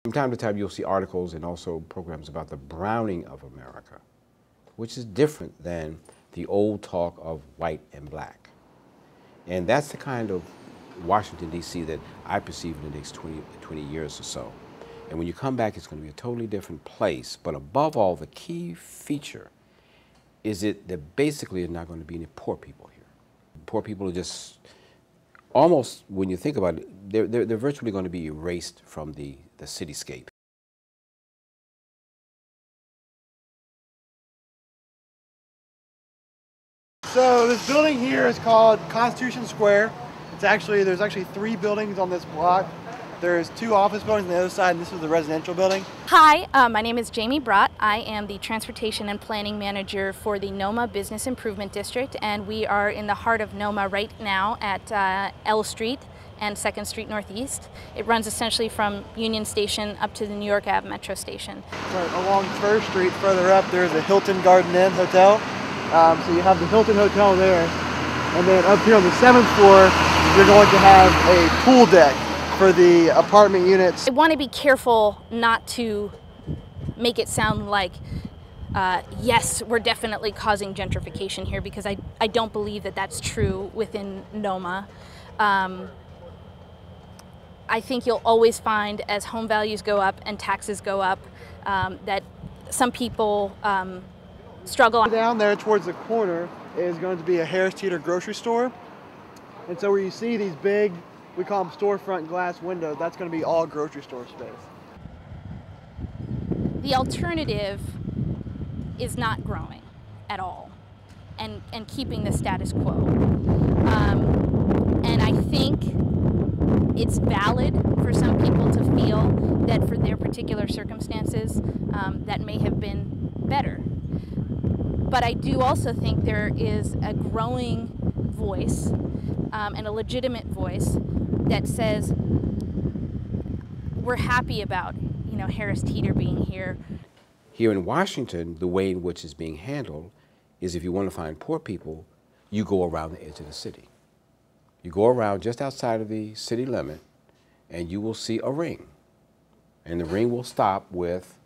From time to time, you'll see articles and also programs about the browning of America, which is different than the old talk of white and black. And that's the kind of Washington, D.C. that I perceive in the next 20 years or so. And when you come back, it's going to be a totally different place. But above all, the key feature is that there basically are not going to be any poor people here. Poor people are just almost, when you think about it, they're virtually going to be erased from the cityscape. So this building here is called Constitution Square. There's actually 3 buildings on this block. There's 2 office buildings on the other side, and this is the residential building. Hi, my name is Jamie Brott. I am the Transportation and Planning Manager for the Noma Business Improvement District, and we are in the heart of Noma right now at L Street and 2nd Street Northeast. It runs essentially from Union Station up to the New York Ave Metro Station. Right, along 1st Street, further up, there's a Hilton Garden Inn Hotel. So you have the Hilton Hotel there, and then up here on the 7th floor, you're going to have a pool deck for the apartment units. I want to be careful not to make it sound like, yes, we're definitely causing gentrification here, because I don't believe that that's true within Noma. I think you'll always find, as home values go up and taxes go up, that some people struggle. Down there towards the corner is going to be a Harris Teeter grocery store. And so where you see these big, we call them storefront glass windows, that's going to be all grocery store space. The alternative is not growing at all and keeping the status quo. And I think it's valid for some people to feel that for their particular circumstances, that may have been better. But I do also think there is a growing voice and a legitimate voice that says we're happy about, Harris Teeter being here. Here in Washington, the way in which it's being handled is if you want to find poor people, you go around the edge of the city. You go around just outside of the city limit, and you will see a ring. And the ring will stop with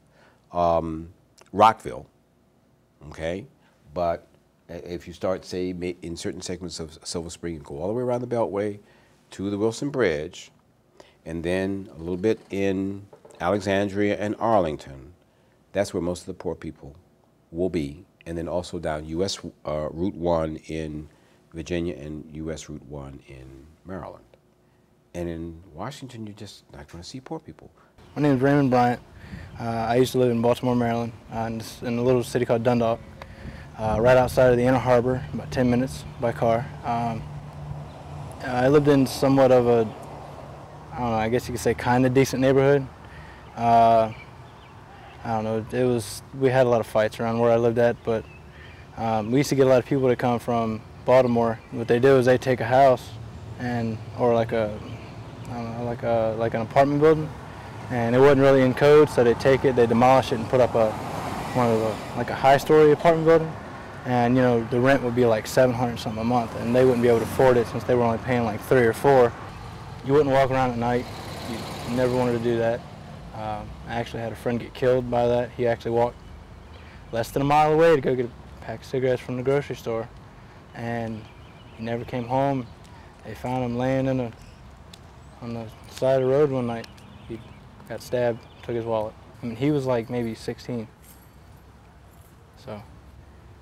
Rockville, okay? But if you start, say, in certain segments of Silver Spring, you go all the way around the Beltway to the Wilson Bridge, and then a little bit in Alexandria and Arlington, that's where most of the poor people will be. And then also down U.S. Route 1 in Virginia and U.S. Route 1 in Maryland. And in Washington, you're just not going to see poor people. My name is Raymond Bryant. I used to live in Baltimore, Maryland, in a little city called Dundalk, right outside of the Inner Harbor, about 10 minutes by car. I lived in somewhat of a, I don't know, I guess you could say kind of decent neighborhood. I don't know, we had a lot of fights around where I lived at, but we used to get a lot of people that come from Baltimore. What they do is they take a house or like a, I don't know, like an apartment building, and it wasn't really in code, so they take it, they demolish it and put up like a high-story apartment building, and the rent would be like $700 something a month, and they wouldn't be able to afford it since they were only paying like 3 or 4. You wouldn't walk around at night. You never wanted to do that. I actually had a friend get killed by that. He actually walked less than a mile away to go get a pack of cigarettes from the grocery store, and he never came home. They found him laying on the side of the road one night. He got stabbed, took his wallet. I mean, he was like maybe 16, so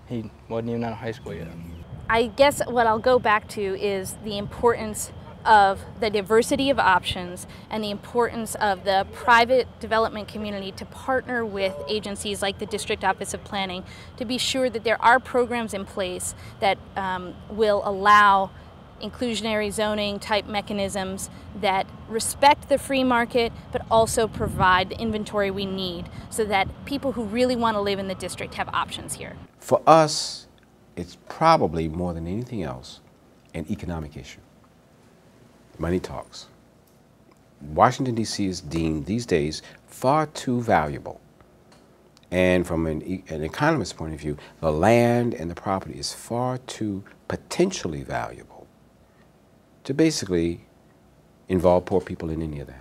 he wasn't even out of high school yet. I guess what I'll go back to is the importance of the diversity of options and the importance of the private development community to partner with agencies like the District Office of Planning to be sure that there are programs in place that will allow inclusionary zoning type mechanisms that respect the free market but also provide the inventory we need so that people who really want to live in the district have options here. For us, it's probably more than anything else an economic issue. Money talks. Washington, D.C. is deemed these days far too valuable. And from an economist's point of view, the land and the property is far too potentially valuable to basically involve poor people in any of that.